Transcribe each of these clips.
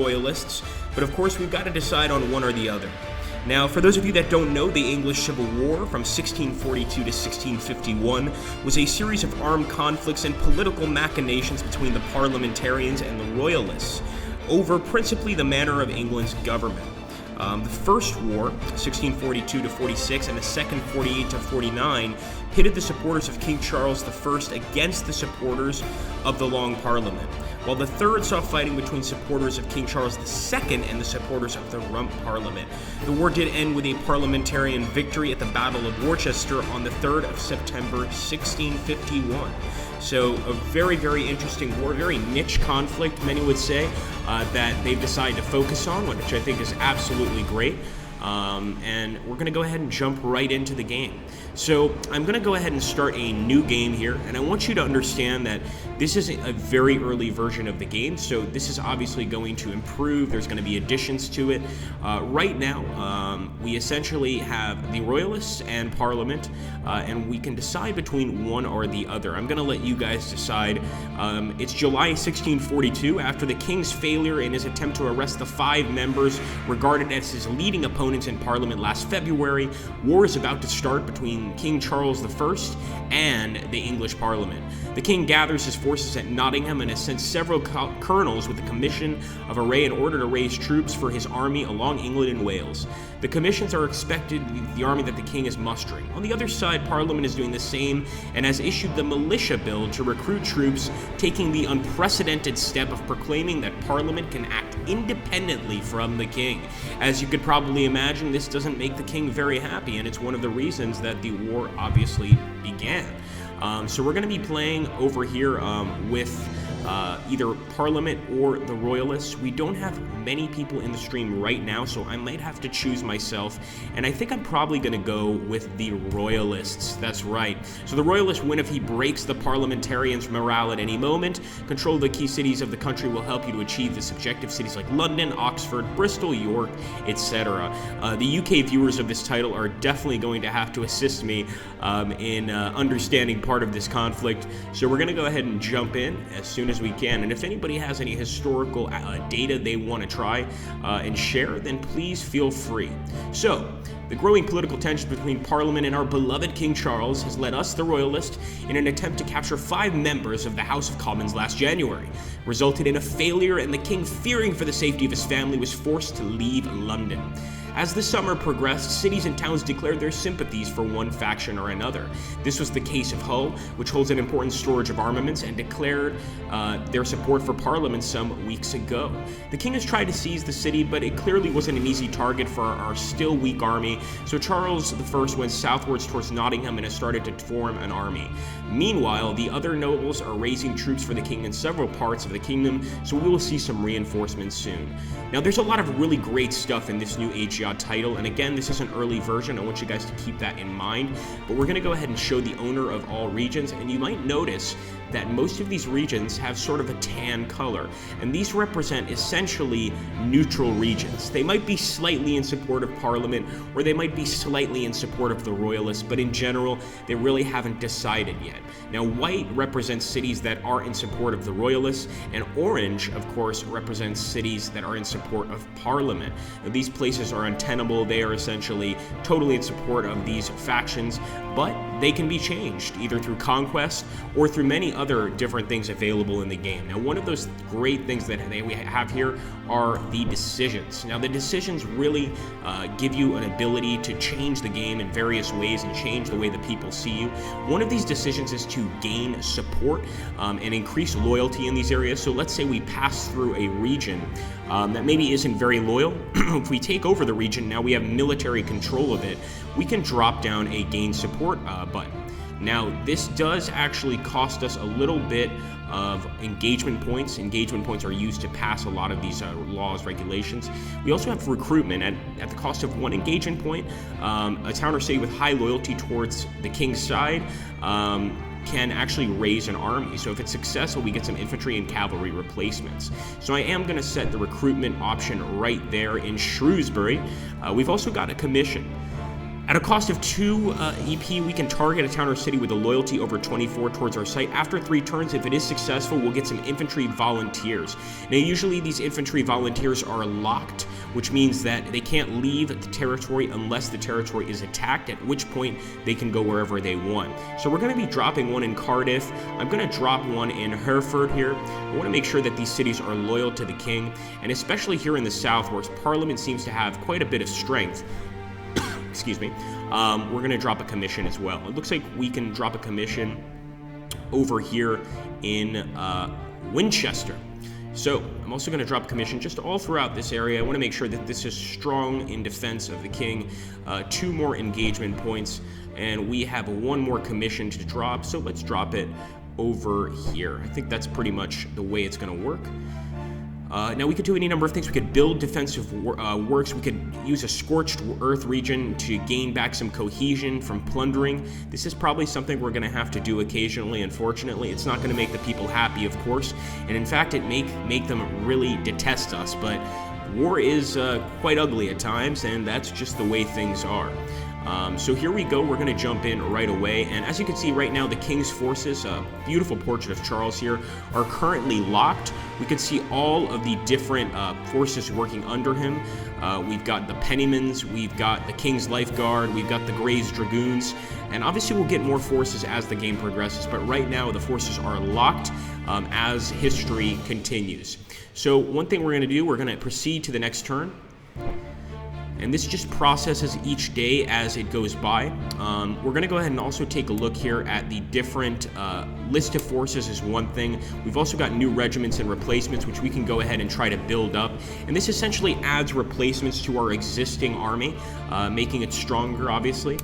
Royalists, but of course we've got to decide on one or the other. Now, for those of you that don't know, the English Civil War from 1642 to 1651 was a series of armed conflicts and political machinations between the parliamentarians and the Royalists over principally the manner of England's government. The first war, 1642 to 46, and the second, 48 to 49, pitted the supporters of King Charles I against the supporters of the Long Parliament, while the third saw fighting between supporters of King Charles II and the supporters of the Rump Parliament. The war did end with a parliamentarian victory at the Battle of Worcester on the 3rd of September, 1651. So a very, very interesting war, very niche conflict, many would say, that they've decided to focus on, which I think is absolutely great. And we're going to go ahead and jump right into the game. So I'm going to go ahead and start a new game here, and I want you to understand that this is a very early version of the game, so this is obviously going to improve. There's going to be additions to it. Right now, we essentially have the Royalists and Parliament, and we can decide between one or the other. I'm going to let you guys decide. It's July 1642. After the King's failure in his attempt to arrest the 5 members regarded as his leading opponents in Parliament last February, war is about to start between King Charles I and the English Parliament. The King gathers his forces at Nottingham and has sent several colonels with a commission of array in order to raise troops for his army along England and Wales. The commissions are expected to be the army that the King is mustering. On the other side, Parliament is doing the same and has issued the Militia Bill to recruit troops, taking the unprecedented step of proclaiming that Parliament can act independently from the King. As you could probably imagine, this doesn't make the King very happy, and it's one of the reasons that the war obviously began. So we're going to be playing over here with either Parliament or the Royalists. We don't have many people in the stream right now, so I might have to choose myself, and I think I'm probably going to go with the Royalists. That's right. So the Royalists win if he breaks the Parliamentarians' morale at any moment. Control of the key cities of the country will help you to achieve this objective. Cities like London, Oxford, Bristol, York, etc. The UK viewers of this title are definitely going to have to assist me in understanding part of this conflict, so we're going to go ahead and jump in as soon as we can. And if anybody has any historical data they want to try and share, then please feel free. So, the growing political tension between Parliament and our beloved King Charles has led us, the Royalists, in an attempt to capture 5 members of the House of Commons last January, resulted in a failure, and the King, fearing for the safety of his family, was forced to leave London. As the summer progressed, cities and towns declared their sympathies for one faction or another. This was the case of Hull, which holds an important storage of armaments, and declared their support for Parliament some weeks ago. The King has tried to seize the city, but it clearly wasn't an easy target for our still weak army, so Charles I went southwards towards Nottingham and has started to form an army. Meanwhile, the other nobles are raising troops for the King in several parts of the kingdom, so we will see some reinforcements soon. Now, there's a lot of really great stuff in this new HEOD title, and again, this is an early version. I want you guys to keep that in mind, but we're going to go ahead and show the owner of all regions, and you might notice that most of these regions have sort of a tan color, and these represent essentially neutral regions. They might be slightly in support of Parliament, or they might be slightly in support of the Royalists, but in general, they really haven't decided yet. Now, white represents cities that are in support of the Royalists, and orange, of course, represents cities that are in support of Parliament. Now, these places are untenable. They are essentially totally in support of these factions, but they can be changed either through conquest or through many other different things available in the game. Now, one of those great things that we have here are the decisions. Now, the decisions really give you an ability to change the game in various ways and change the way that people see you. One of these decisions is to gain support and increase loyalty in these areas. So let's say we pass through a region that maybe isn't very loyal. If we take over the region, now we have military control of it, we can drop down a gain support button. Now, this does actually cost us a little bit of engagement points. Engagement points are used to pass a lot of these laws, regulations. We also have recruitment. At the cost of 1 engagement point, a town or city with high loyalty towards the king's side can actually raise an army. So if it's successful, we get some infantry and cavalry replacements. So I am going to set the recruitment option right there in Shrewsbury. We've also got a commission. At a cost of 2 EP, we can target a town or city with a loyalty over 24 towards our site. After 3 turns, if it is successful, we'll get some infantry volunteers. Now, usually these infantry volunteers are locked, which means that they can't leave the territory unless the territory is attacked, at which point they can go wherever they want. So we're going to be dropping one in Cardiff. I'm going to drop one in Hereford here. I want to make sure that these cities are loyal to the king, and especially here in the south, where Parliament seems to have quite a bit of strength. Excuse me. We're going to drop a commission as well. It looks like we can drop a commission over here in Winchester. So I'm also going to drop a commission just all throughout this area. I want to make sure that this is strong in defense of the king. 2 more engagement points, and we have 1 more commission to drop. So let's drop it over here. I think that's pretty much the way it's going to work. Now, we could do any number of things. We could build defensive works. We could use a scorched earth region to gain back some cohesion from plundering. This is probably something we're going to have to do occasionally, unfortunately. It's not going to make the people happy, of course, and in fact, it make them really detest us, but war is quite ugly at times, and that's just the way things are. So here we go. We're going to jump in right away, and as you can see right now, the king's forces, a beautiful portrait of Charles here, are currently locked. We can see all of the different forces working under him. We've got the Pennymans, we've got the King's Life Guard, we've got the Grey's Dragoons, and obviously we'll get more forces as the game progresses, but right now the forces are locked as history continues. So one thing we're going to do, we're going to proceed to the next turn. And this just processes each day as it goes by. We're going to go ahead and also take a look here at the different list of forces is one thing. We've also got new regiments and replacements, which we can go ahead and try to build up. And this essentially adds replacements to our existing army, making it stronger, obviously.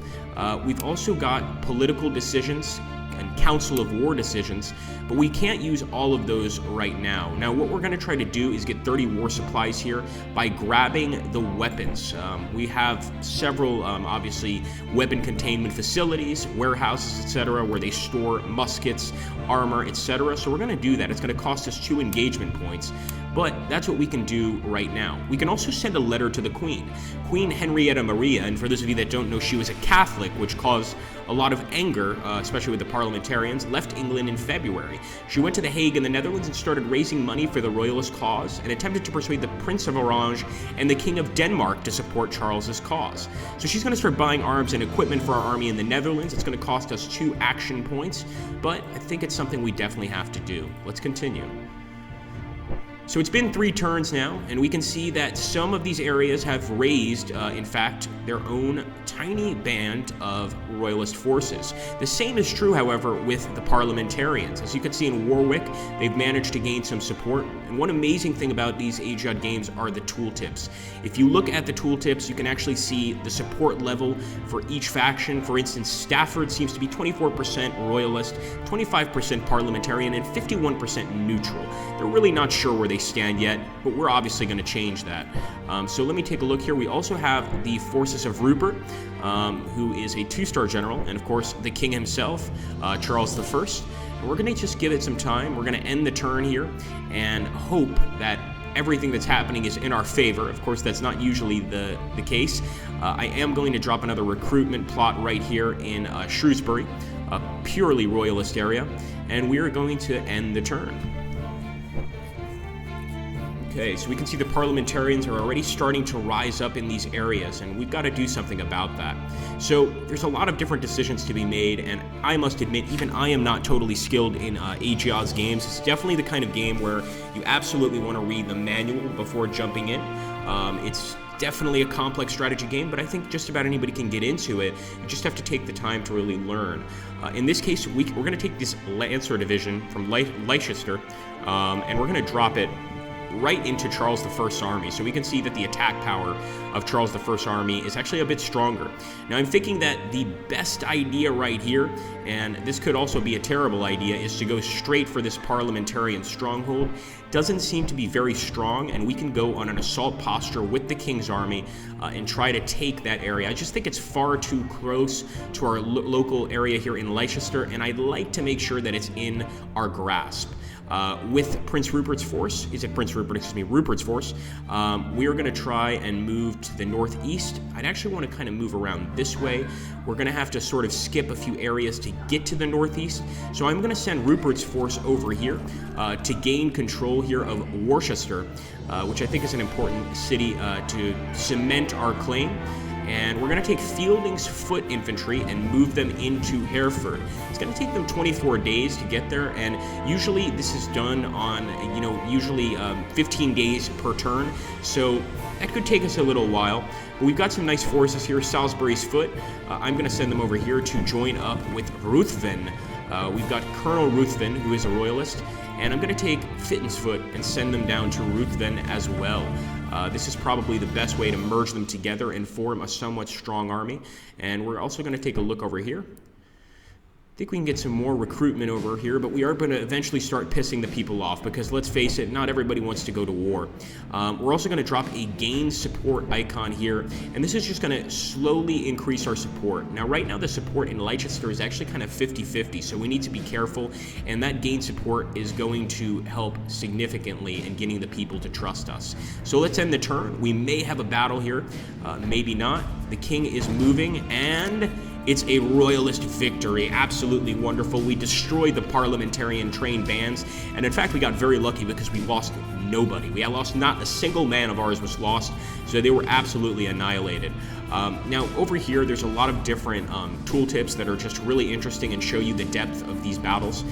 We've also got political decisions and Council of War decisions, but we can't use all of those right now. Now, what we're going to try to do is get 30 war supplies here by grabbing the weapons. We have several, obviously, weapon containment facilities, warehouses, etc., where they store muskets, armor, etc. So we're going to do that. It's going to cost us 2 engagement points, but that's what we can do right now. We can also send a letter to the Queen. Queen Henrietta Maria, and for those of you that don't know, she was a Catholic, which caused a lot of anger, especially with the parliamentarians, left England in February. She went to The Hague in the Netherlands and started raising money for the royalist cause and attempted to persuade the Prince of Orange and the King of Denmark to support Charles's cause. So she's going to start buying arms and equipment for our army in the Netherlands. It's going to cost us 2 action points, but I think it's something we definitely have to do. Let's continue. So it's been 3 turns now, and we can see that some of these areas have raised, in fact, their own tiny band of royalist forces. The same is true, however, with the parliamentarians. As you can see in Warwick, they've managed to gain some support, and one amazing thing about these Age-odd games are the tooltips. If you look at the tooltips, you can actually see the support level for each faction. For instance, Stafford seems to be 24% royalist, 25% parliamentarian, and 51% neutral. They're really not sure where they stand yet, but we're obviously going to change that. So let me take a look here. We also have the forces of Rupert, who is a 2-star general, and of course the king himself, Charles I. And we're going to just give it some time. We're going to end the turn here and hope that everything that's happening is in our favor. Of course, that's not usually the case. I am going to drop another recruitment plot right here in Shrewsbury, a purely royalist area, and we are going to end the turn. Okay, so we can see the parliamentarians are already starting to rise up in these areas, and we've got to do something about that. So there's a lot of different decisions to be made, and I must admit, even I am not totally skilled in AGO's games. It's definitely the kind of game where you absolutely want to read the manual before jumping in. It's definitely a complex strategy game, but I think just about anybody can get into it. You just have to take the time to really learn. In this case, we're going to take this Lancer division from Leicester, and we're going to drop it right into Charles I's army. So we can see that the attack power of Charles I's army is actually a bit stronger. Now I'm thinking that the best idea right here, and this could also be a terrible idea, is to go straight for this parliamentarian stronghold. Doesn't seem to be very strong, and we can go on an assault posture with the king's army and try to take that area. I just think it's far too close to our local area here in Leicester, and I'd like to make sure that it's in our grasp. With Prince Rupert's force, Rupert's force, we are going to try and move to the northeast. I'd actually want to kind of move around this way. We're going to have to sort of skip a few areas to get to the northeast. So I'm going to send Rupert's force over here to gain control here of Worcester, which I think is an important city to cement our claim. And we're going to take Fielding's foot infantry and move them into Hereford. It's going to take them 24 days to get there, and usually this is done on, 15 days per turn, so that could take us a little while. But we've got some nice forces here. Salisbury's foot, I'm going to send them over here to join up with Ruthven. We've got Colonel Ruthven, who is a royalist, and I'm going to take Fitton's foot and send them down to Ruthven as well. This is probably the best way to merge them together and form a somewhat strong army. And we're also going to take a look over here. I think we can get some more recruitment over here, but we are going to eventually start pissing the people off because, let's face it, not everybody wants to go to war. We're also going to drop a gain support icon here, and this is just going to slowly increase our support. Now, right now, the support in Leicester is actually kind of 50-50, so we need to be careful, and that gain support is going to help significantly in getting the people to trust us. So let's end the turn. We may have a battle here, maybe not. The king is moving, and it's a royalist victory. Absolutely wonderful. We destroyed the parliamentarian trained bands, and in fact, we got very lucky because we lost nobody. We lost not a single man of ours was lost, so they were absolutely annihilated. Now, over here, there's a lot of different tooltips that are just really interesting and show you the depth of these battles.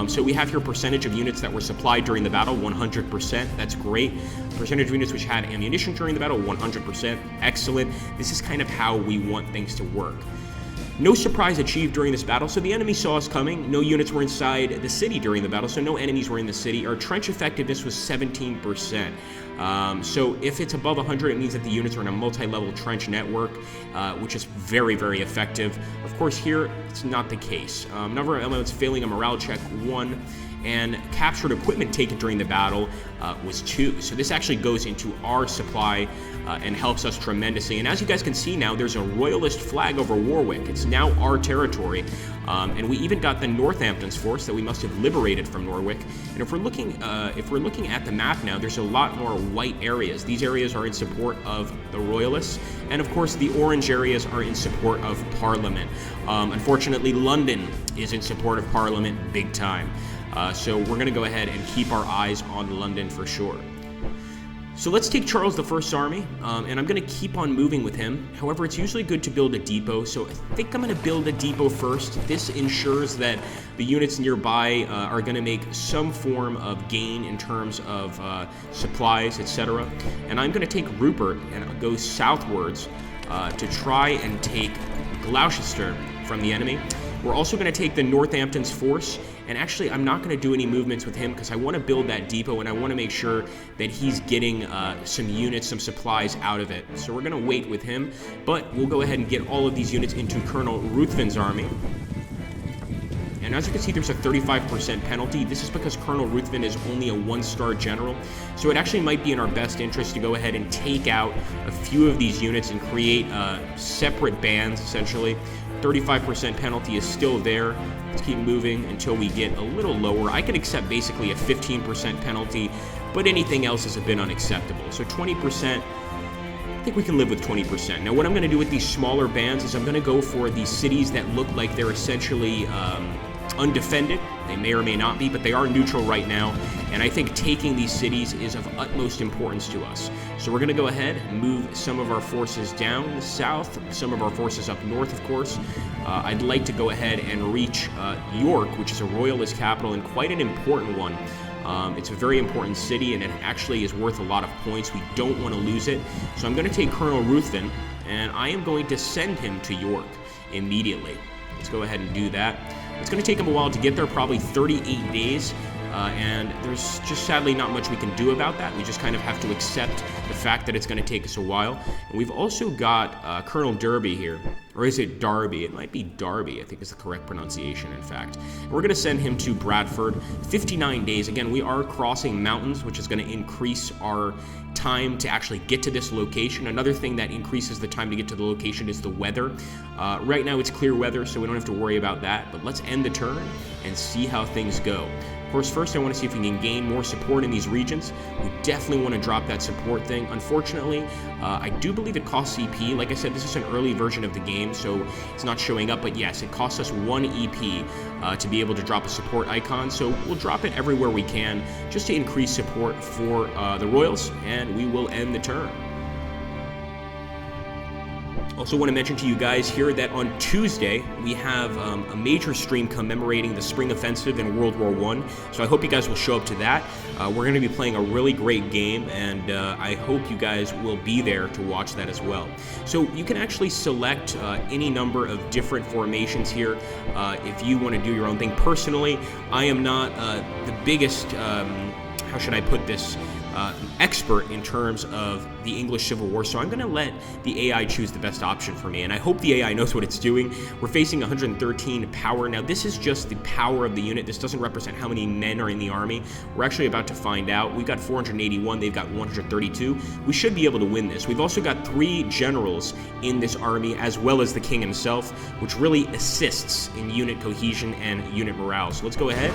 So we have here percentage of units that were supplied during the battle, 100%. That's great. Percentage of units which had ammunition during the battle, 100%. Excellent. This is kind of how we want things to work. No surprise achieved during this battle, so the enemy saw us coming. No units were inside the city during the battle, so no enemies were in the city. Our trench effectiveness was 17%. So if it's above 100, it means that the units are in a multi-level trench network, which is very, very effective. Of course, here, it's not the case. Number of elements failing a morale check, 1. And captured equipment taken during the battle was 2. So this actually goes into our supply and helps us tremendously. And as you guys can see now, there's a royalist flag over Warwick. It's now our territory. And we even got the Northampton's force that we must have liberated from Norwich. And if we're looking at the map now, there's a lot more white areas. These areas are in support of the royalists, and of course the orange areas are in support of Parliament. Unfortunately, London is in support of Parliament big time. So we're going to go ahead and keep our eyes on London for sure. So let's take Charles I's army, and I'm going to keep on moving with him. However, it's usually good to build a depot, so I think I'm going to build a depot first. This ensures that the units nearby are going to make some form of gain in terms of supplies, etc. And I'm going to take Rupert and go southwards to try and take Gloucester from the enemy. We're also going to take the Northampton's force, and actually I'm not going to do any movements with him because I want to build that depot and I want to make sure that he's getting some units, some supplies out of it. So we're going to wait with him, but we'll go ahead and get all of these units into Colonel Ruthven's army. And as you can see, there's a 35% penalty. This is because Colonel Ruthven is only a 1-star general. So it actually might be in our best interest to go ahead and take out a few of these units and create separate bands, essentially. 35% penalty is still there. Let's keep moving until we get a little lower. I can accept basically a 15% penalty, but anything else is a bit unacceptable. So 20%. I think we can live with 20%. Now, what I'm going to do with these smaller bands is I'm going to go for these cities that look like they're essentially undefended. They may or may not be, but they are neutral right now. And I think taking these cities is of utmost importance to us. So we're going to go ahead and move some of our forces down south, some of our forces up north, of course. I'd like to go ahead and reach York, which is a royalist capital and quite an important one. It's a very important city, and it actually is worth a lot of points. We don't want to lose it. So I'm going to take Colonel Ruthven, and I am going to send him to York immediately. Let's go ahead and do that. It's going to take him a while to get there, probably 38 days. And there's just sadly not much we can do about that. We just kind of have to accept the fact that it's going to take us a while. And we've also got Colonel Derby here. Or is it Darby? It might be Darby, I think is the correct pronunciation, in fact. And we're going to send him to Bradford. 59 days. Again, we are crossing mountains, which is going to increase our time to actually get to this location. Another thing that increases the time to get to the location is the weather. Right now it's clear weather, so we don't have to worry about that. But let's end the turn and see how things go. Of course, first I want to see if we can gain more support in these regions. We definitely want to drop that support thing. Unfortunately, I do believe it costs EP. Like I said, this is an early version of the game, so it's not showing up, but yes, it costs us 1 EP to be able to drop a support icon, so we'll drop it everywhere we can just to increase support for the Royals, and we will end the turn. Also want to mention to you guys here that on Tuesday, we have a major stream commemorating the Spring Offensive in World War I, so I hope you guys will show up to that. We're going to be playing a really great game, and I hope you guys will be there to watch that as well. So you can actually select any number of different formations here if you want to do your own thing. Personally, I am not the biggest, how should I put this, expert in terms of the English Civil War, so I'm going to let the AI choose the best option for me, and I hope the AI knows what it's doing. We're facing 113 power. Now, this is just the power of the unit. This doesn't represent how many men are in the army. We're actually about to find out. We've got 481. They've got 132. We should be able to win this. We've also got 3 generals in this army, as well as the king himself, which really assists in unit cohesion and unit morale. So let's go ahead.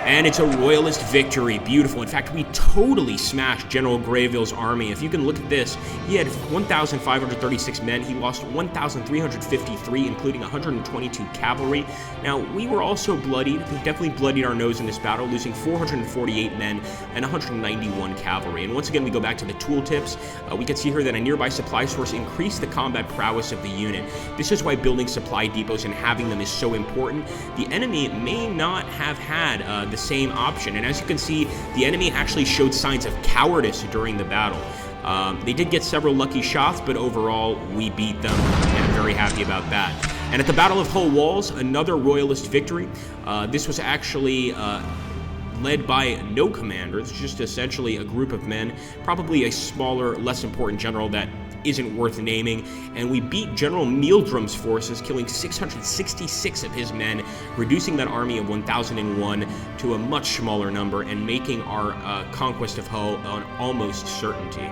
And it's a Royalist victory. Beautiful. In fact, we totally smashed General Greville's army. If you can look at this, he had 1,536 men. He lost 1,353, including 122 cavalry. Now, we were also bloodied. We definitely bloodied our nose in this battle, losing 448 men and 191 cavalry. And once again, we go back to the tooltips. We can see here that a nearby supply source increased the combat prowess of the unit. This is why building supply depots and having them is so important. The enemy may not have had the same option, and as you can see, the enemy actually showed signs of cowardice during the battle. They did get several lucky shots, but overall we beat them, and I'm very happy about that. And at the Battle of Hull Walls, another Royalist victory. This was actually led by no commander. It's just essentially a group of men, probably a smaller, less important general that isn't worth naming, and we beat General Mealdrum's forces, killing 666 of his men, reducing that army of 1,001 to a much smaller number and making our conquest of Hull an almost certainty.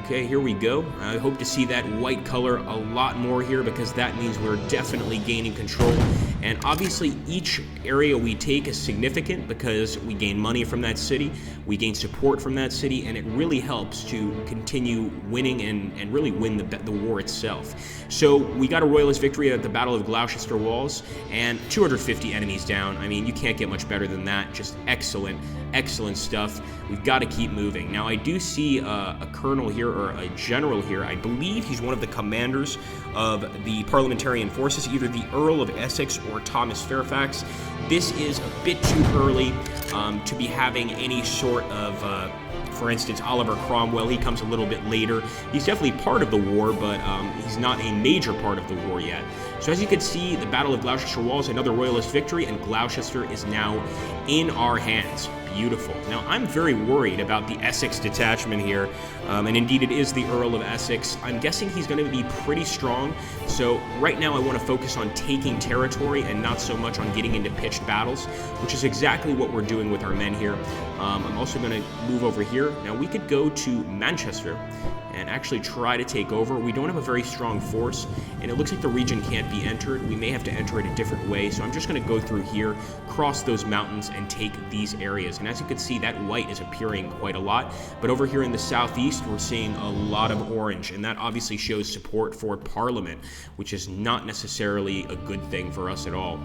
Okay, here we go. I hope to see that white color a lot more here, because that means we're definitely gaining control. And obviously each area we take is significant because we gain money from that city, we gain support from that city, and it really helps to continue winning and really win the war itself. So we got a Royalist victory at the Battle of Gloucester Walls, and 250 enemies down. I mean, you can't get much better than that. Just excellent, excellent stuff. We've got to keep moving. Now, I do see a colonel here, or a general here. I believe he's one of the commanders of the Parliamentarian forces, either the Earl of Essex or Thomas Fairfax. This is a bit too early to be having any sort of, for instance, Oliver Cromwell. He comes a little bit later. He's definitely part of the war, but he's not a major part of the war yet. So as you can see, the Battle of Gloucester Walls, another Royalist victory, and Gloucester is now in our hands. Beautiful. Now, I'm very worried about the Essex detachment here, and indeed it is the Earl of Essex. I'm guessing he's going to be pretty strong, so right now I want to focus on taking territory and not so much on getting into pitched battles, which is exactly what we're doing with our men here. I'm also going to move over here. Now, we could go to Manchester and actually try to take over. We don't have a very strong force, and it looks like the region can't be entered. We may have to enter it a different way, so I'm just going to go through here, cross those mountains, and take these areas. And as you can see, that white is appearing quite a lot, but over here in the southeast, we're seeing a lot of orange, and that obviously shows support for Parliament, which is not necessarily a good thing for us at all.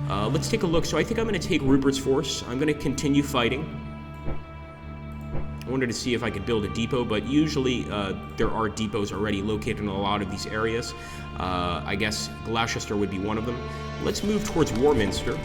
Let's take a look. So I think I'm going to take Rupert's force. I'm going to continue fighting. I wanted to see if I could build a depot, but usually there are depots already located in a lot of these areas. I guess Gloucester would be one of them. Let's move towards Warminster.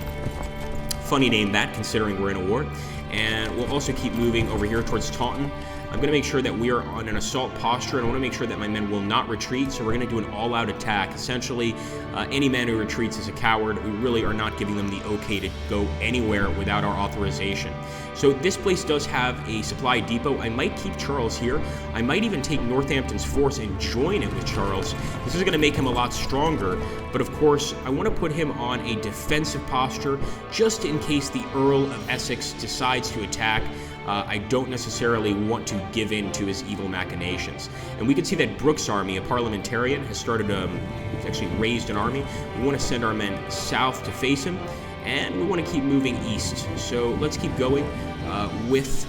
Funny name that, considering we're in a war. And we'll also keep moving over here towards Taunton. I'm going to make sure that we are on an assault posture, and I want to make sure that my men will not retreat, so we're going to do an all-out attack. Essentially, any man who retreats is a coward. We really are not giving them the okay to go anywhere without our authorization. So this place does have a supply depot. I might keep Charles here. I might even take Northampton's force and join it with Charles. This is going to make him a lot stronger, but of course, I want to put him on a defensive posture just in case the Earl of Essex decides to attack. I don't necessarily want to give in to his evil machinations. And we can see that Brooks' army, a parliamentarian, has started actually raised an army. We want to send our men south to face him, and we want to keep moving east. So let's keep going with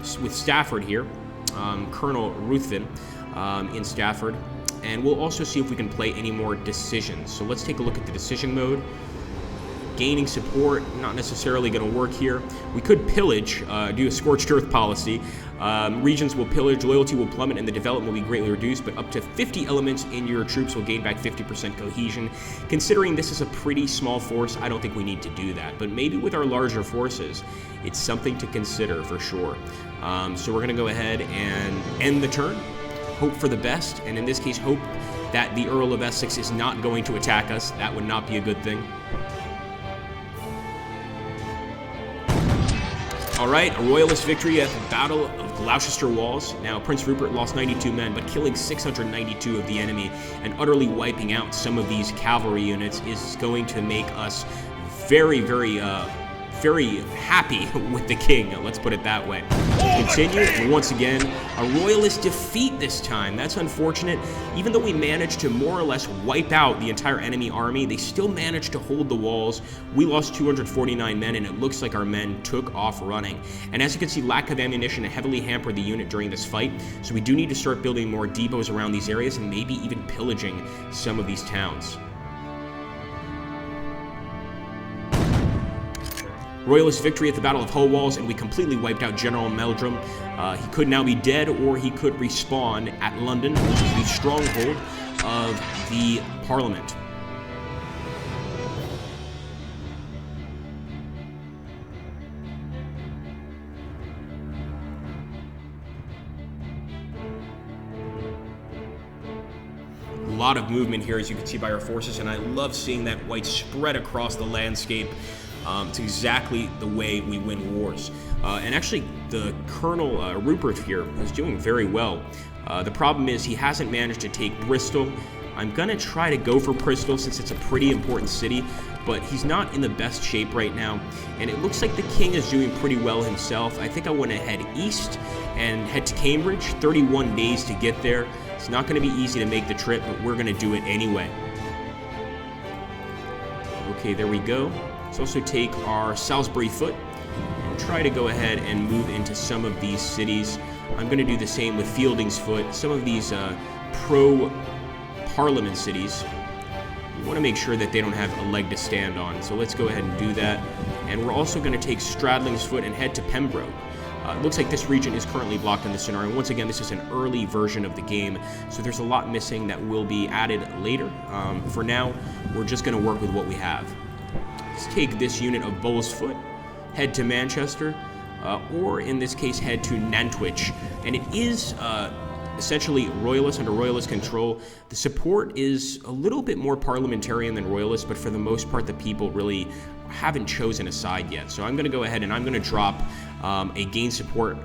Stafford here, Colonel Ruthven in Stafford, and we'll also see if we can play any more decisions. So let's take a look at the decision mode. Gaining support, not necessarily going to work here. We could pillage, do a scorched earth policy. Regions will pillage, loyalty will plummet, and the development will be greatly reduced, but up to 50 elements in your troops will gain back 50% cohesion. Considering this is a pretty small force, I don't think we need to do that, but maybe with our larger forces, it's something to consider for sure. So we're going to go ahead and end the turn, hope for the best, and in this case, hope that the Earl of Essex is not going to attack us. That would not be a good thing. All right, a royalist victory at the Battle of Gloucester Walls. Now, Prince Rupert lost 92 men, but killing 692 of the enemy and utterly wiping out some of these cavalry units is going to make us very, very happy with the king. Let's put it that way. Continue, and once again, a royalist defeat this time. That's unfortunate. Even though we managed to more or less wipe out the entire enemy army, they still managed to hold the walls. We lost 249 men, and it looks like our men took off running. And as you can see, lack of ammunition heavily hampered the unit during this fight, so we do need to start building more depots around these areas and maybe even pillaging some of these towns. Royalist victory at the Battle of Hull Walls, and we completely wiped out General Meldrum. He could now be dead, or he could respawn at London, which is the stronghold of the Parliament. A lot of movement here, as you can see by our forces, and I love seeing that white spread across the landscape. It's exactly the way we win wars. And actually, the Colonel Rupert here is doing very well. The problem is he hasn't managed to take Bristol. I'm going to try to go for Bristol since it's a pretty important city, but he's not in the best shape right now. And it looks like the king is doing pretty well himself. I think I want to head east and head to Cambridge. 31 days to get there. It's not going to be easy to make the trip, but we're going to do it anyway. Okay, there we go. Let's also take our Salisbury Foot and try to go ahead and move into some of these cities. I'm going to do the same with Fielding's Foot. Some of these pro-Parliament cities, we want to make sure that they don't have a leg to stand on. So let's go ahead and do that. And we're also going to take Stradling's Foot and head to Pembroke. It looks like this region is currently blocked in the scenario. Once again, this is an early version of the game, so there's a lot missing that will be added later. For now, we're just going to work with what we have. Let's take this unit of Bull's Foot, head to Manchester, or in this case, head to Nantwich. And it is essentially royalist under royalist control. The support is a little bit more parliamentarian than royalist, but for the most part, the people really haven't chosen a side yet. So I'm going to go ahead and I'm going to drop a gain support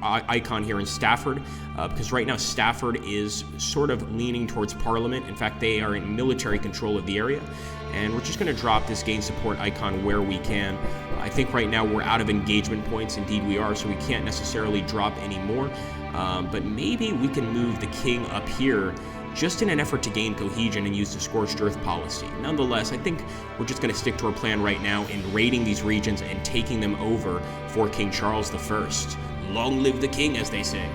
icon here in Stafford, because right now Stafford is sort of leaning towards Parliament. In fact, they are in military control of the area, and we're just going to drop this gain support icon where we can. I think right now we're out of engagement points. Indeed we are, so we can't necessarily drop any more, but maybe we can move the king up here just in an effort to gain cohesion and use the Scorched Earth policy. Nonetheless, I think we're just going to stick to our plan right now in raiding these regions and taking them over for King Charles I. Long live the king, as they say.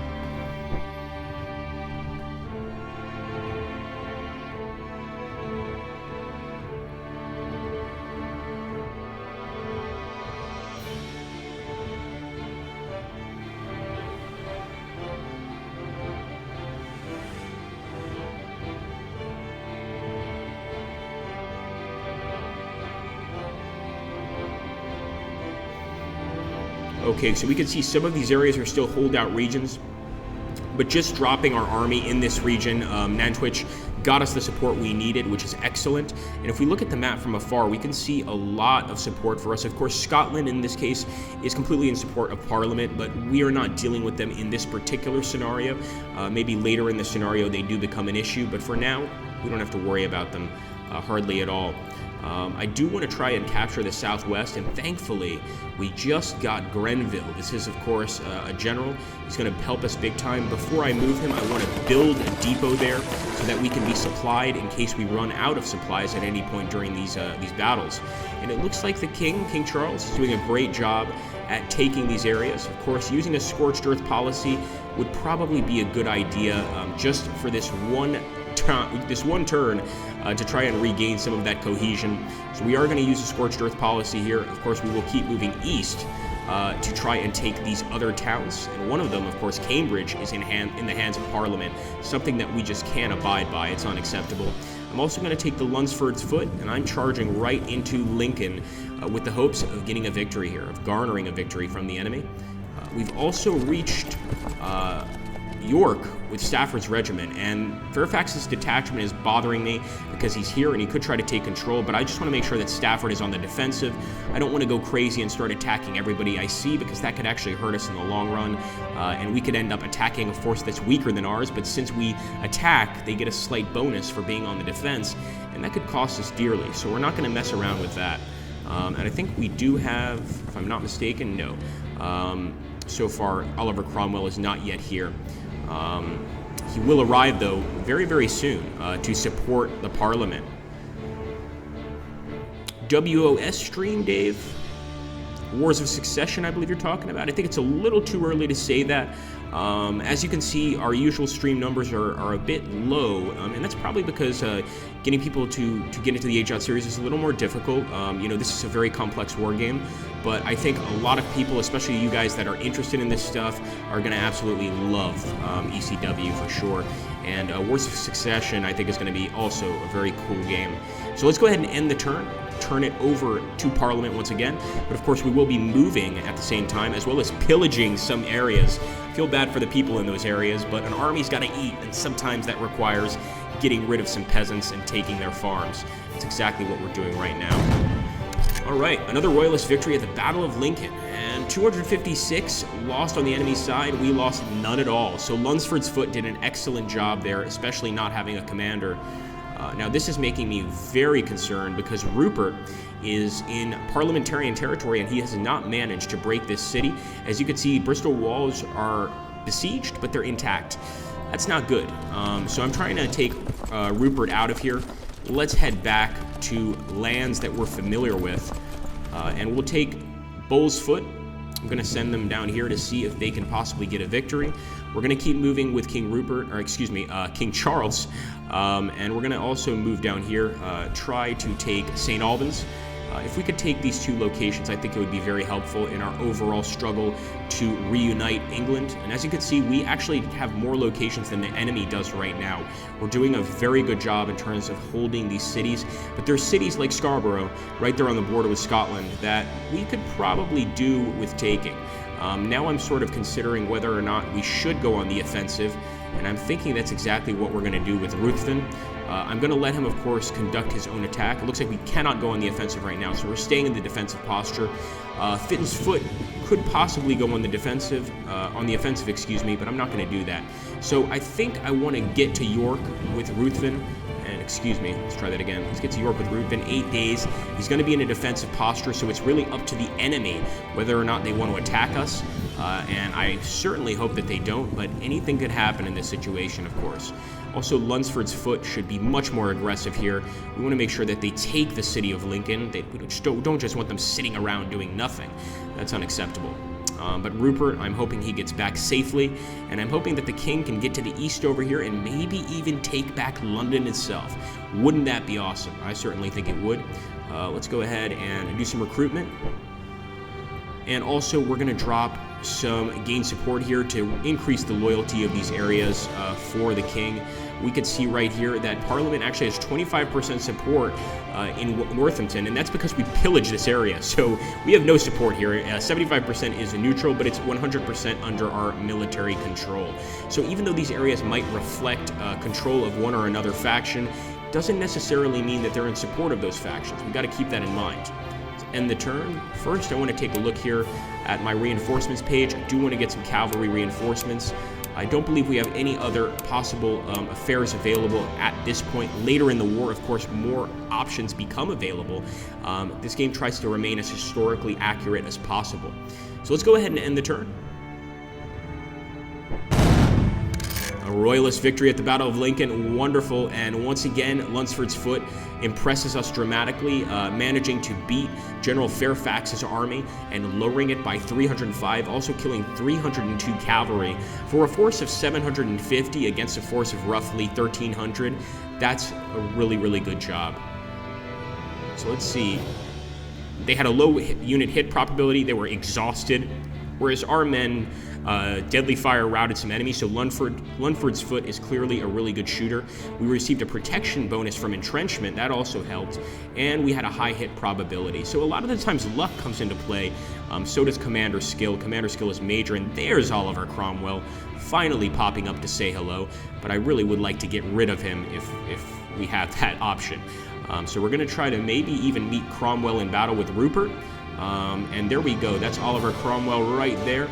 Okay, so we can see some of these areas are still holdout regions, but just dropping our army in this region, Nantwich, got us the support we needed, which is excellent. And if we look at the map from afar, we can see a lot of support for us. Of course, Scotland in this case is completely in support of Parliament, but we are not dealing with them in this particular scenario. Maybe later in the scenario they do become an issue, but for now, we don't have to worry about them hardly at all. I do want to try and capture the southwest, and thankfully, we just got Grenville. This is, of course, a general. He's going to help us big time. Before I move him, I want to build a depot there so that we can be supplied in case we run out of supplies at any point during these battles. And it looks like the King Charles, is doing a great job at taking these areas. Of course, using a scorched earth policy would probably be a good idea just for this one turn to try and regain some of that cohesion. So we are going to use a scorched earth policy here. Of course, we will keep moving east to try and take these other towns. And one of them, of course, Cambridge, is in the hands of Parliament, something that we just can't abide by. It's unacceptable. I'm also going to take the Lunsford's Foot, and I'm charging right into Lincoln with the hopes of getting a victory here, of garnering a victory from the enemy. We've also reached York with Stafford's regiment, and Fairfax's detachment is bothering me because he's here and he could try to take control, but I just want to make sure that Stafford is on the defensive. I don't want to go crazy and start attacking everybody I see, because that could actually hurt us in the long run, and we could end up attacking a force that's weaker than ours, but since we attack, they get a slight bonus for being on the defense, and that could cost us dearly, so we're not going to mess around with that. And I think we do have, if I'm not mistaken, no. So far, Oliver Cromwell is not yet here. He will arrive, though, very, very soon to support the Parliament. WOS stream, Dave? Wars of Succession, I believe you're talking about. I think it's a little too early to say that. As you can see, our usual stream numbers are a bit low, and that's probably because getting people to get into the Age-Out series is a little more difficult. This is a very complex war game, but I think a lot of people, especially you guys that are interested in this stuff, are going to absolutely love ECW for sure. And Wars of Succession, I think, is going to be also a very cool game. So let's go ahead and end the turn it over to Parliament once again. But of course, we will be moving at the same time, as well as pillaging some areas. I feel bad for the people in those areas, but an army's got to eat, and sometimes that requires getting rid of some peasants and taking their farms. That's exactly what we're doing right now. All right, another Royalist victory at the Battle of Lincoln, and 256 lost on the enemy's side. We lost none at all. So Lunsford's Foot did an excellent job there, especially not having a commander. Now, this is making me very concerned because Rupert is in parliamentarian territory and he has not managed to break this city. As you can see, Bristol walls are besieged, but they're intact. That's not good. So I'm trying to take Rupert out of here. Let's head back to lands that we're familiar with, and we'll take Bull's Foot. I'm going to send them down here to see if they can possibly get a victory. We're going to keep moving with King Charles, and we're going to also move down here, try to take St. Albans. If we could take these two locations, I think it would be very helpful in our overall struggle to reunite England. And as you can see, we actually have more locations than the enemy does right now. We're doing a very good job in terms of holding these cities, but there's cities like Scarborough, right there on the border with Scotland, that we could probably do with taking. Now I'm sort of considering whether or not we should go on the offensive, and I'm thinking that's exactly what we're going to do with Ruthven. I'm going to let him, of course, conduct his own attack. It looks like we cannot go on the offensive right now, so we're staying in the defensive posture. Fitton's Foot could possibly go on the offensive, but I'm not going to do that. So I think I want to get to York with Ruthven. And let's try that again. Let's get to York with Ruthven. 8 days. He's going to be in a defensive posture, so it's really up to the enemy whether or not they want to attack us. And I certainly hope that they don't, but anything could happen in this situation, of course. Also, Lunsford's Foot should be much more aggressive here. We want to make sure that they take the city of Lincoln. We don't just want them sitting around doing nothing. That's unacceptable. But Rupert, I'm hoping he gets back safely, and I'm hoping that the king can get to the east over here and maybe even take back London itself. Wouldn't that be awesome? I certainly think it would. Let's go ahead and do some recruitment. And also, we're going to drop some gain support here to increase the loyalty of these areas for the king. We could see right here that Parliament actually has 25% support in Northampton, and that's because we pillaged this area. So we have no support here. 75% is neutral, but it's 100% under our military control. So even though these areas might reflect control of one or another faction, doesn't necessarily mean that they're in support of those factions. We've got to keep that in mind. End the turn. First, I want to take a look here at my reinforcements page. I do want to get some cavalry reinforcements. I don't believe we have any other possible affairs available at this point. Later in the war, of course, more options become available. This game tries to remain as historically accurate as possible. So let's go ahead and end the turn. A Royalist victory at the Battle of Lincoln, wonderful, and once again, Lunsford's Foot impresses us dramatically, managing to beat General Fairfax's army and lowering it by 305, also killing 302 cavalry. For a force of 750 against a force of roughly 1,300, that's a really, really good job. So let's see. They had a low unit hit probability, they were exhausted, whereas our men, deadly fire routed some enemies, so Lunsford's Foot is clearly a really good shooter. We received a protection bonus from entrenchment, that also helped, and we had a high hit probability. So a lot of the times luck comes into play, so does commander skill. Commander skill is major, and there's Oliver Cromwell finally popping up to say hello, but I really would like to get rid of him if we have that option. So we're going to try to maybe even meet Cromwell in battle with Rupert, and there we go. That's Oliver Cromwell right there.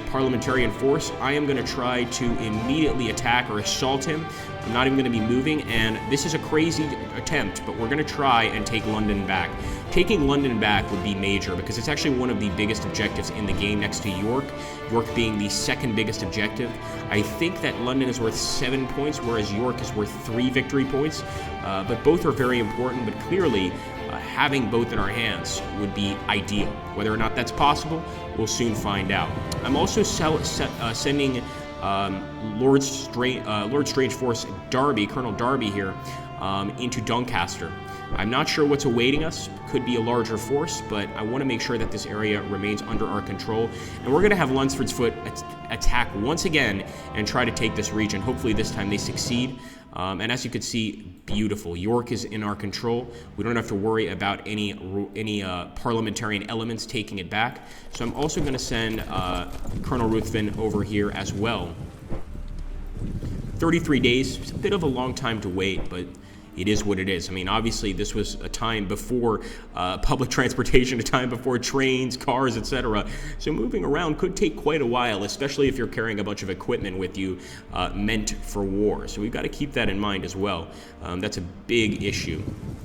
Parliamentarian force. I am going to try to immediately attack or assault him. I'm not even going to be moving, and this is a crazy attempt, but we're going to try and take London back. Taking London back would be major because it's actually one of the biggest objectives in the game next to York, York being the second biggest objective. I think that London is worth 7 points, whereas York is worth 3 victory points, but both are very important, but clearly having both in our hands would be ideal. Whether or not that's possible, we'll soon find out. I'm also sending Lord Strange Force Darby, Colonel Darby here, into Doncaster. I'm not sure what's awaiting us. Could be a larger force, but I want to make sure that this area remains under our control. And we're going to have Lunsford's Foot attack once again and try to take this region. Hopefully this time they succeed. And as you can see, beautiful. York is in our control. We don't have to worry about any parliamentarian elements taking it back. So I'm also going to send Colonel Ruthven over here as well. 33 days, it's a bit of a long time to wait, but it is what it is. I mean, obviously, this was a time before public transportation, a time before trains, cars, etc. So moving around could take quite a while, especially if you're carrying a bunch of equipment with you meant for war. So we've got to keep that in mind as well. That's a big issue.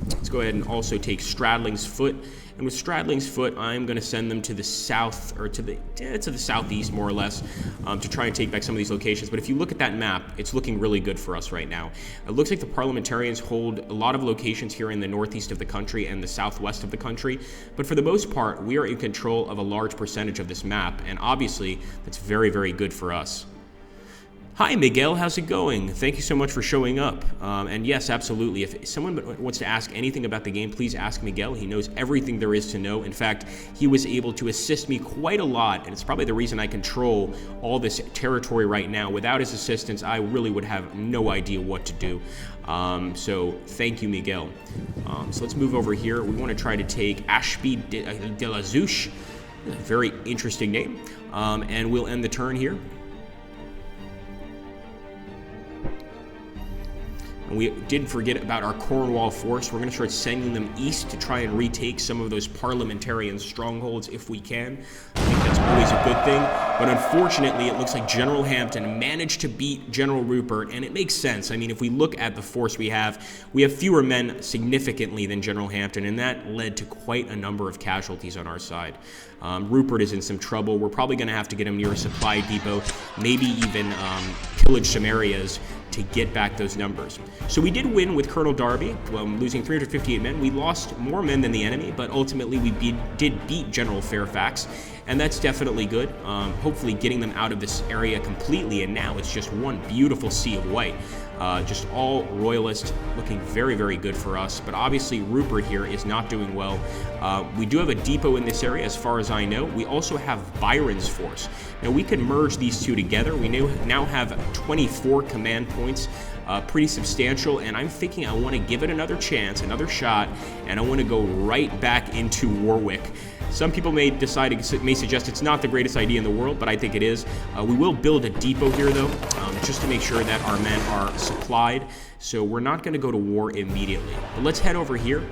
Let's go ahead and also take Stradling's Foot. And with Stradling's Foot, I'm going to send them to the south, or to the southeast, more or less, to try and take back some of these locations. But if you look at that map, it's looking really good for us right now. It looks like the parliamentarians hold a lot of locations here in the northeast of the country and the southwest of the country. But for the most part, we are in control of a large percentage of this map. And obviously, that's very, very good for us. Hi, Miguel. How's it going? Thank you so much for showing up. And yes, absolutely. If someone wants to ask anything about the game, please ask Miguel. He knows everything there is to know. In fact, he was able to assist me quite a lot, and it's probably the reason I control all this territory right now. Without his assistance, I really would have no idea what to do. So thank you, Miguel. So let's move over here. We want to try to take Ashby de la Zouche. Very interesting name. And we'll end the turn here. And we didn't forget about our Cornwall force. We're going to start sending them east to try and retake some of those parliamentarian strongholds if we can. I think that's always a good thing. But unfortunately, it looks like General Hampton managed to beat General Rupert, and it makes sense. I mean, if we look at the force we have fewer men significantly than General Hampton, and that led to quite a number of casualties on our side. Rupert is in some trouble. We're probably going to have to get him near a supply depot, maybe even pillage some areas to get back those numbers. So we did win with Colonel Darby, losing 358 men. We lost more men than the enemy, but ultimately we did beat General Fairfax, and that's definitely good. Hopefully getting them out of this area completely, and now it's just one beautiful sea of white. Just all royalist, looking very, very good for us. But obviously Rupert here is not doing well. We do have a depot in this area as far as I know. We also have Byron's force. Now we could merge these two together. We now have 24 command points, pretty substantial, and I'm thinking I want to give it another chance, another shot, and I want to go right back into Warwick. Some people may suggest it's not the greatest idea in the world, but I think it is. We will build a depot here, though, just to make sure that our men are supplied. So we're not going to go to war immediately. But let's head over here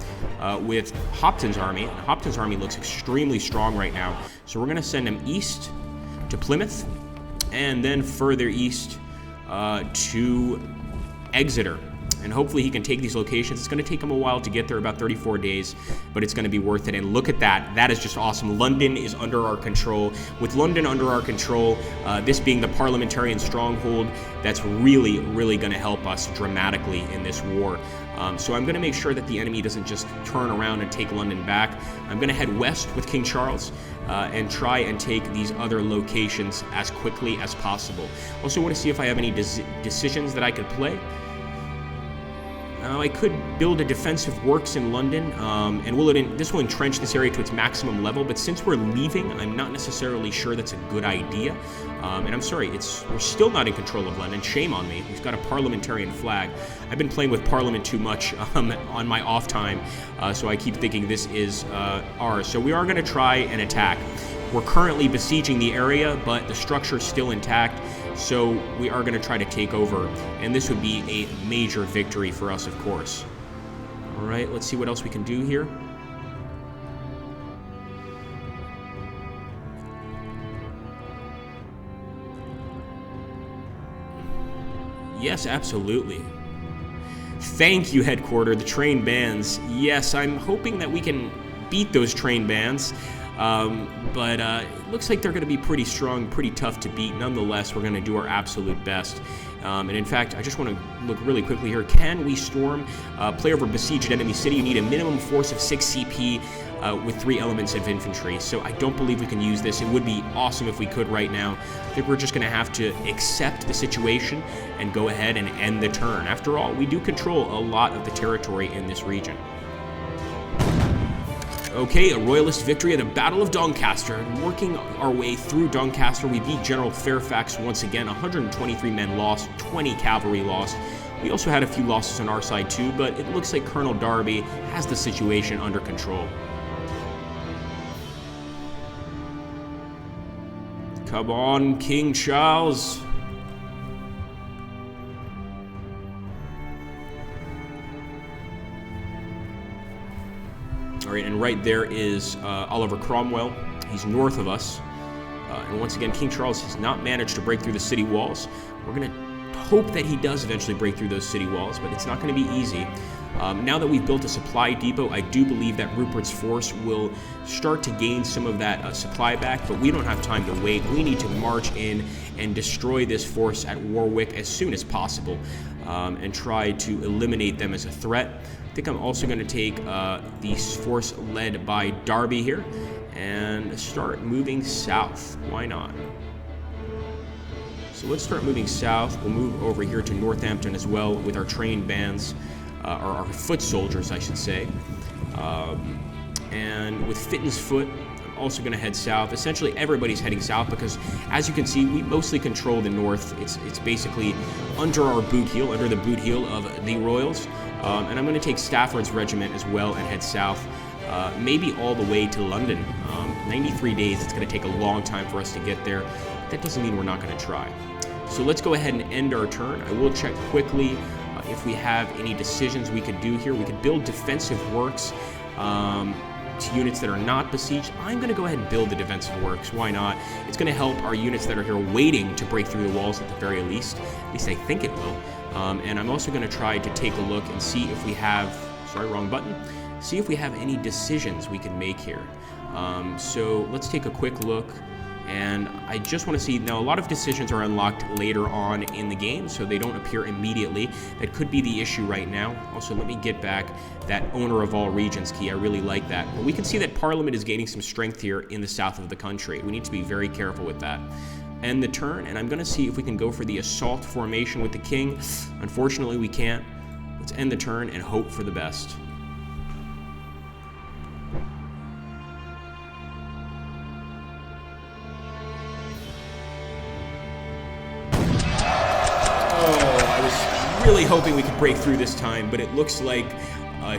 with Hopton's army. Hopton's army looks extremely strong right now. So we're going to send them east to Plymouth. and then further east to Exeter. And hopefully he can take these locations. It's going to take him a while to get there, about 34 days, but it's going to be worth it. And look at that. That is just awesome. London is under our control. With London under our control, this being the parliamentarian stronghold, that's really, really going to help us dramatically in this war. So I'm going to make sure that the enemy doesn't just turn around and take London back. I'm going to head west with King Charles and try and take these other locations as quickly as possible. Also want to see if I have any decisions that I could play. I could build a defensive works in London, and this will entrench this area to its maximum level, but since we're leaving, I'm not necessarily sure that's a good idea. And I'm sorry, we're still not in control of London. Shame on me. We've got a parliamentarian flag. I've been playing with Parliament too much on my off time, so I keep thinking this is ours. So we are going to try and attack. We're currently besieging the area, but the structure is still intact, so we are going to try to take over, and this would be a major victory for us, of course. All right, let's see what else we can do here. Yes, absolutely. Thank you, Headquarter, the train bands. Yes, I'm hoping that we can beat those train bands. But it looks like they're going to be pretty strong, pretty tough to beat. Nonetheless, we're going to do our absolute best. And in fact, I just want to look really quickly here. Can we storm, play over besieged enemy city? You need a minimum force of 6 CP with 3 elements of infantry. So I don't believe we can use this. It would be awesome if we could right now. I think we're just going to have to accept the situation and go ahead and end the turn. After all, we do control a lot of the territory in this region. Okay, a royalist victory at the Battle of Doncaster. Working our way through Doncaster, we beat General Fairfax once again. 123 men lost, 20 cavalry lost. We also had a few losses on our side too, but it looks like Colonel Darby has the situation under control. Come on, King Charles. All right, and right there is Oliver Cromwell. He's north of us. And once again, King Charles has not managed to break through the city walls. We're going to hope that he does eventually break through those city walls, but it's not going to be easy. Now that we've built a supply depot, I do believe that Rupert's force will start to gain some of that supply back, but we don't have time to wait. We need to march in and destroy this force at Warwick as soon as possible and try to eliminate them as a threat. I think I'm also going to take the force led by Darby here and start moving south. Why not? So let's start moving south. We'll move over here to Northampton as well with our trained bands, or our foot soldiers, I should say. And with Fitton's Foot, I'm also going to head south. Essentially, everybody's heading south because, as you can see, we mostly control the north. It's basically under our boot heel, under the boot heel of the Royals. And I'm going to take Stafford's regiment as well and head south, maybe all the way to London. 93 days, it's going to take a long time for us to get there. That doesn't mean we're not going to try. So let's go ahead and end our turn. I will check quickly if we have any decisions we could do here. We could build defensive works to units that are not besieged. I'm going to go ahead and build the defensive works. Why not? It's going to help our units that are here waiting to break through the walls at the very least. At least I think it will. And I'm also going to try to take a look and see if we have, sorry, wrong button, see if we have any decisions we can make here. So let's take a quick look. And I just want to see, now a lot of decisions are unlocked later on in the game, so they don't appear immediately. That could be the issue right now. Also, let me get back that Owner of All Regions key. I really like that. But we can see that Parliament is gaining some strength here in the south of the country. We need to be very careful with that. End the turn, and I'm going to see if we can go for the assault formation with the king. Unfortunately, we can't. Let's end the turn and hope for the best. Really hoping we could break through this time, but it looks like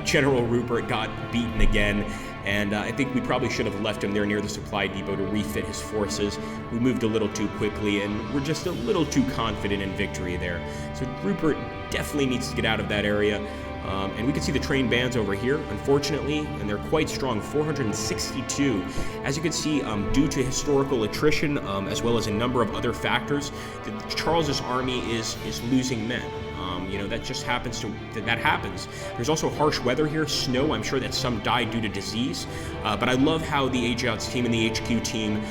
General Rupert got beaten again, and I think we probably should have left him there near the supply depot to refit his forces. We moved a little too quickly, and we're just a little too confident in victory there. So Rupert definitely needs to get out of that area. And we can see the trained bands over here, unfortunately, and they're quite strong, 462. As you can see, due to historical attrition, as well as a number of other factors, Charles's army is losing men. You know, that just happens that happens. There's also harsh weather here, snow. I'm sure that some died due to disease. But I love how the Ajax team and the HQ team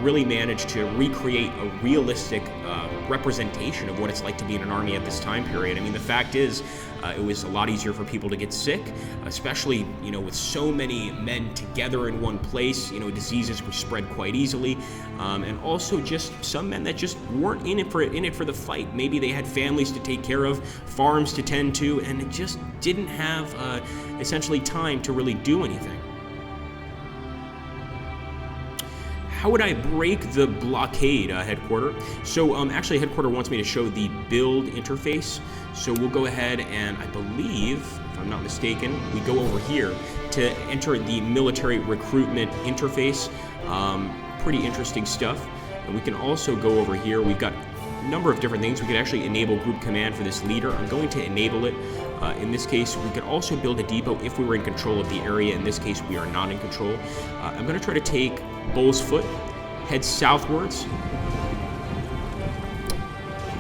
really managed to recreate a realistic representation of what it's like to be in an army at this time period. I mean, the fact is, it was a lot easier for people to get sick, especially, you know, with so many men together in one place. You know, diseases were spread quite easily, and also just some men that just weren't in it for the fight. Maybe they had families to take care of, farms to tend to, and it just didn't have essentially time to really do anything. How would I break the blockade, headquarter? So actually headquarter wants me to show the build interface. So we'll go ahead and I believe, if I'm not mistaken, we go over here to enter the military recruitment interface. Pretty interesting stuff. And we can also go over here. We've got a number of different things. We could actually enable group command for this leader. I'm going to enable it. In this case, we could also build a depot if we were in control of the area. In this case, we are not in control. I'm going to try to take Bull's Foot, head southwards.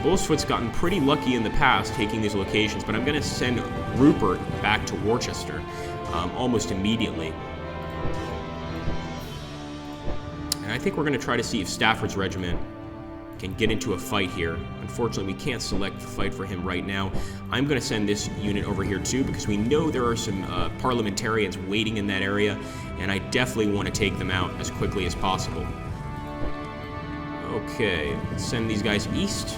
Bull's Foot's gotten pretty lucky in the past taking these locations, but I'm going to send Rupert back to Worcester almost immediately. And I think we're going to try to see if Stafford's regiment can get into a fight here. Unfortunately, we can't select the fight for him right now. I'm going to send this unit over here too, because we know there are some parliamentarians waiting in that area, and I definitely want to take them out as quickly as possible. Okay, let's send these guys east.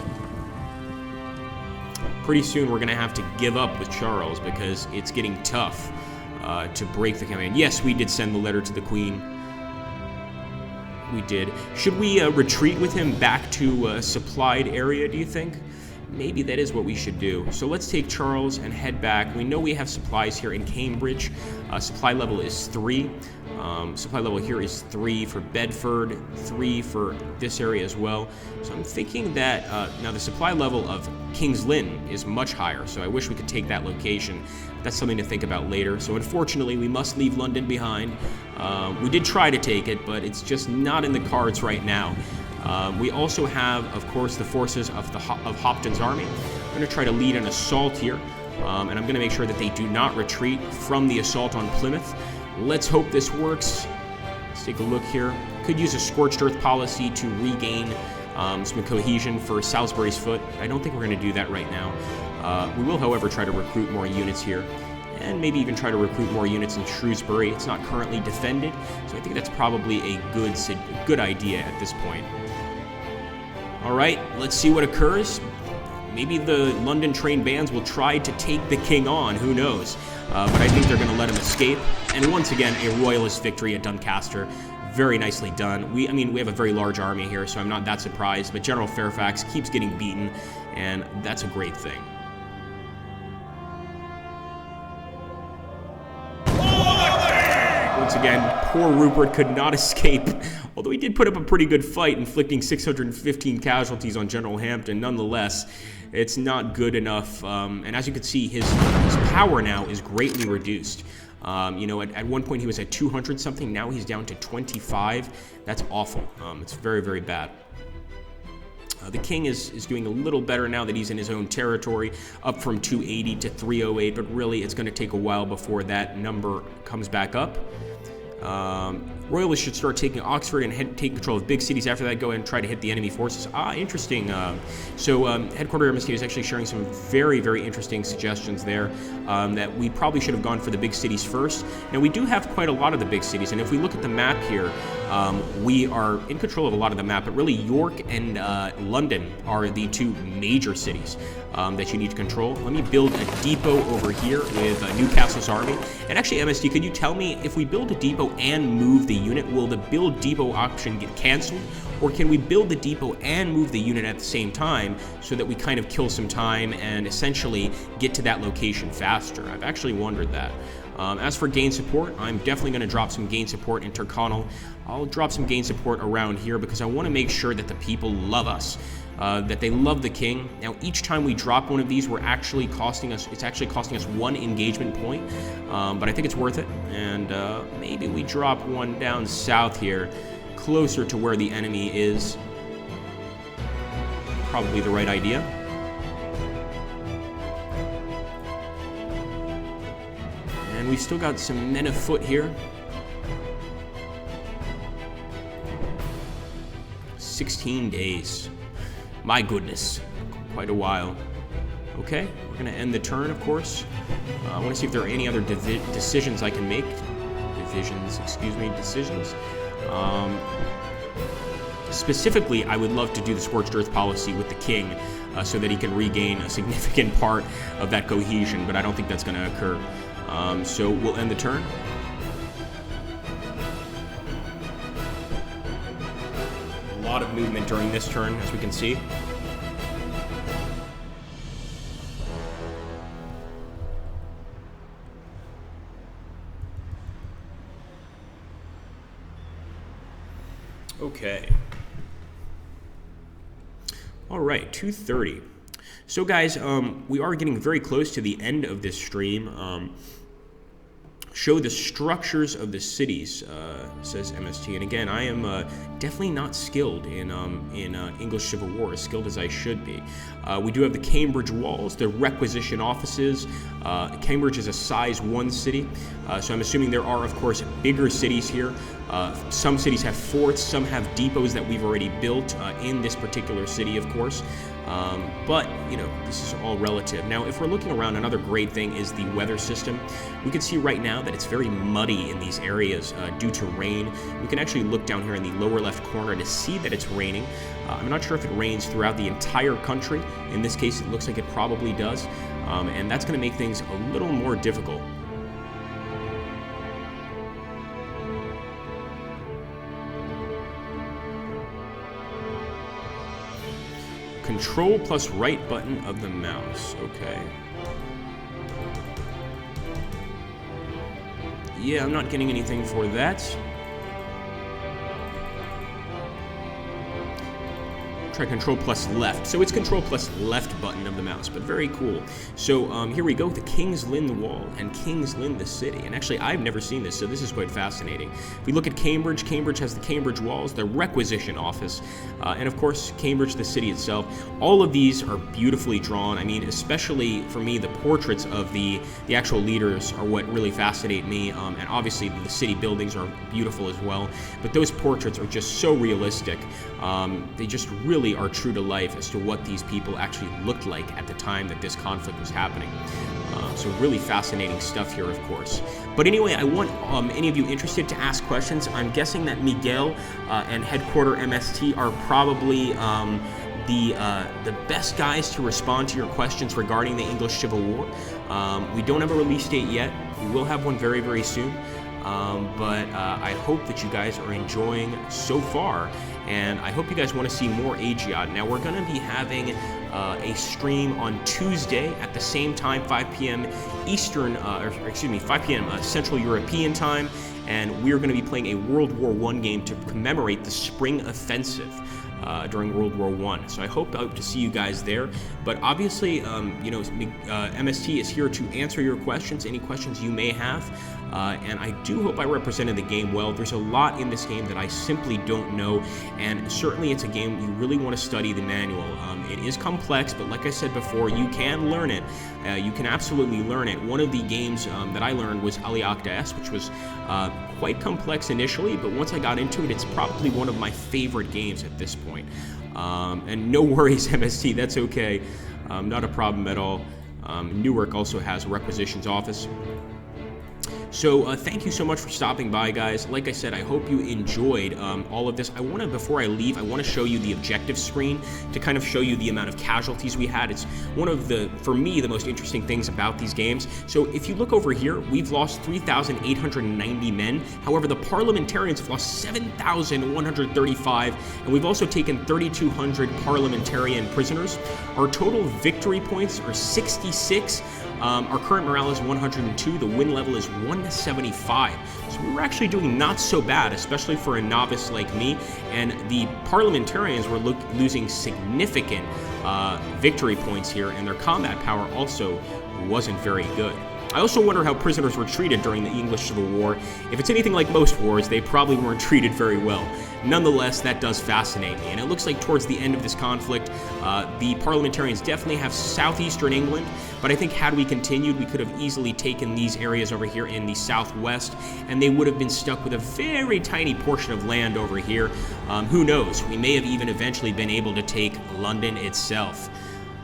Pretty soon we're going to have to give up with Charles because it's getting tough to break the command. Yes, we did send the letter to the Queen. We did. Should we retreat with him back to a supplied area, do you think? Maybe that is what we should do. So let's take Charles and head back. We know we have supplies here in Cambridge. Supply level is 3. Supply level here is 3 for Bedford, 3 for this area as well. So I'm thinking that now the supply level of King's Lynn is much higher, so I wish we could take that location. That's something to think about later. So unfortunately, we must leave London behind. We did try to take it, but it's just not in the cards right now. We also have, of course, the forces of Hopton's army. I'm going to try to lead an assault here, and I'm going to make sure that they do not retreat from the assault on Plymouth. Let's hope this works. Let's take a look here. Could use a scorched earth policy to regain some cohesion for Salisbury's Foot. I don't think we're going to do that right now. We will, however, try to recruit more units here, and maybe even try to recruit more units in Shrewsbury. It's not currently defended, so I think that's probably a good idea at this point. All right, let's see what occurs. Maybe the London trained bands will try to take the king on, who knows? But I think they're going to let him escape. And once again, a royalist victory at Doncaster. Very nicely done. We have a very large army here, so I'm not that surprised. But General Fairfax keeps getting beaten, and that's a great thing. Once again, poor Rupert could not escape, although he did put up a pretty good fight, inflicting 615 casualties on General Hampton. Nonetheless, it's not good enough, and as you can see, his power now is greatly reduced. At one point he was at 200 something, now he's down to 25. That's awful. It's very, very bad. The king is doing a little better now that he's in his own territory, up from 280 to 308, but really it's going to take a while before that number comes back up. Royalists should start taking Oxford and take control of big cities. After that, go ahead and try to hit the enemy forces. Interesting. Headquarter MST is actually sharing some very, very interesting suggestions there, that we probably should have gone for the big cities first. Now, we do have quite a lot of the big cities, and if we look at the map here, we are in control of a lot of the map, but really York and London are the two major cities that you need to control. Let me build a depot over here with Newcastle's army. And actually, MST, could you tell me if we build a depot and move the unit, will the build depot option get canceled? Or can we build the depot and move the unit at the same time so that we kind of kill some time and essentially get to that location faster? I've actually wondered that. As for gain support, I'm definitely going to drop some gain support in Tyrconnell. I'll drop some gain support around here because I want to make sure that the people love us. that they love the king. Now, each time we drop one of these, it's actually costing us 1 engagement point, but I think it's worth it. And maybe we drop one down south here, closer to where the enemy is. Probably the right idea. And we've still got some men afoot here. 16 days. My goodness, quite a while. Okay, we're going to end the turn, of course. I want to see if there are any other decisions I can make. Decisions. Specifically, I would love to do the Scorched Earth policy with the king so that he can regain a significant part of that cohesion, but I don't think that's going to occur. So we'll end the turn. A lot of movement during this turn, as we can see. Okay. All right, 2:30. So guys, we are getting very close to the end of this stream. Show the structures of the cities, says MST. And again, I am definitely not skilled in English Civil War, as skilled as I should be. We do have the Cambridge walls, the requisition offices. Cambridge is a size 1 city, so I'm assuming there are, of course, bigger cities here. Some cities have forts, some have depots that we've already built in this particular city, of course. But, you know, this is all relative. Now, if we're looking around, another great thing is the weather system. We can see right now that it's very muddy in these areas due to rain. We can actually look down here in the lower left corner to see that it's raining. I'm not sure if it rains throughout the entire country. In this case, it looks like it probably does. And that's going to make things a little more difficult. Control plus right button of the mouse. Okay. Yeah, I'm not getting anything for that. Try control plus left. So it's control plus left button of the mouse, but very cool. So here we go, the King's Lynn Wall and King's Lynn the city. And actually, I've never seen this, so this is quite fascinating. If we look at Cambridge, Cambridge has the Cambridge walls, the requisition office, and of course, Cambridge the city itself. All of these are beautifully drawn. I mean, especially for me, the portraits of the actual leaders are what really fascinate me. And obviously, the city buildings are beautiful as well. But those portraits are just so realistic. They just really are true to life as to what these people actually looked like at the time that this conflict was happening. So really fascinating stuff here, of course. But anyway, I want any of you interested to ask questions. I'm guessing that Miguel and Headquarter MST are probably the best guys to respond to your questions regarding the English Civil War. We don't have a release date yet. We will have one very, very soon. But I hope that you guys are enjoying so far, and I hope you guys want to see more AGIOD. Now, we're going to be having a stream on Tuesday at the same time, 5 p.m. Eastern, 5 p.m. Central European time, and we're going to be playing a World War I game to commemorate the Spring Offensive during World War I. So I hope to see you guys there. But obviously, MST is here to answer your questions, any questions you may have. And I do hope I represented the game well. There's a lot in this game that I simply don't know, and certainly it's a game you really want to study the manual. It is complex, but like I said before, you can learn it. You can absolutely learn it. One of the games that I learned was Ali Akda S, which was quite complex initially, but once I got into it, it's probably one of my favorite games at this point. And no worries, MST, that's okay. Not a problem at all. Newark also has a requisitions office. So thank you so much for stopping by, guys. Like I said, I hope you enjoyed all of this. Before I leave, I want to show you the objective screen to kind of show you the amount of casualties we had. It's one of for me, the most interesting things about these games. So if you look over here, we've lost 3,890 men. However, the parliamentarians have lost 7,135, and we've also taken 3,200 parliamentarian prisoners. Our total victory points are 66. Our current morale is 102. The win level is 175. So we were actually doing not so bad, especially for a novice like me. And the parliamentarians were losing significant victory points here, and their combat power also wasn't very good. I also wonder how prisoners were treated during the English Civil War. If it's anything like most wars, they probably weren't treated very well. Nonetheless, that does fascinate me, and it looks like towards the end of this conflict, the parliamentarians definitely have southeastern England, but I think had we continued, we could have easily taken these areas over here in the southwest, and they would have been stuck with a very tiny portion of land over here. Who knows? We may have even eventually been able to take London itself.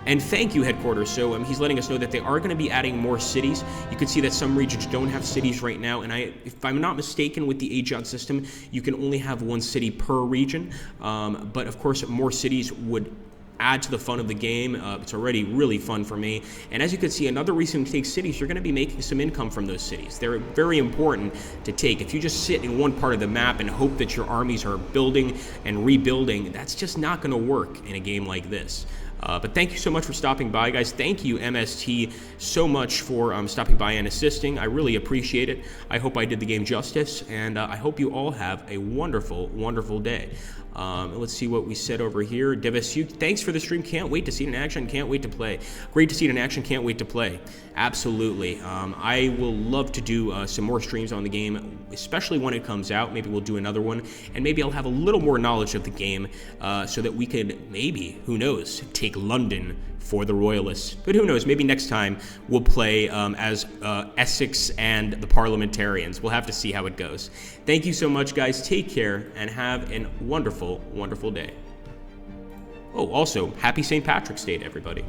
And thank you, Headquarters. So he's letting us know that they are going to be adding more cities. You can see that some regions don't have cities right now, and if I'm not mistaken, with the AJOT system, you can only have one city per region. But of course, more cities would add to the fun of the game. It's already really fun for me. And as you can see, another reason to take cities, you're going to be making some income from those cities. They're very important to take. If you just sit in one part of the map and hope that your armies are building and rebuilding, that's just not going to work in a game like this. But thank you so much for stopping by, guys. Thank you, MST, so much for stopping by and assisting. I really appreciate it. I hope I did the game justice, and I hope you all have a wonderful, wonderful day. Let's see what we said over here. Devasu, thanks for the stream. Can't wait to see it in action. Can't wait to play. Great to see it in action. Can't wait to play. Absolutely. I will love to do some more streams on the game, especially when it comes out. Maybe we'll do another one, and maybe I'll have a little more knowledge of the game so that we could maybe, who knows, take London for the Royalists. But who knows, maybe next time we'll play as Essex and the Parliamentarians. We'll have to see how it goes. Thank you so much, guys. Take care and have a wonderful, wonderful day. Oh, also, happy St. Patrick's Day to everybody.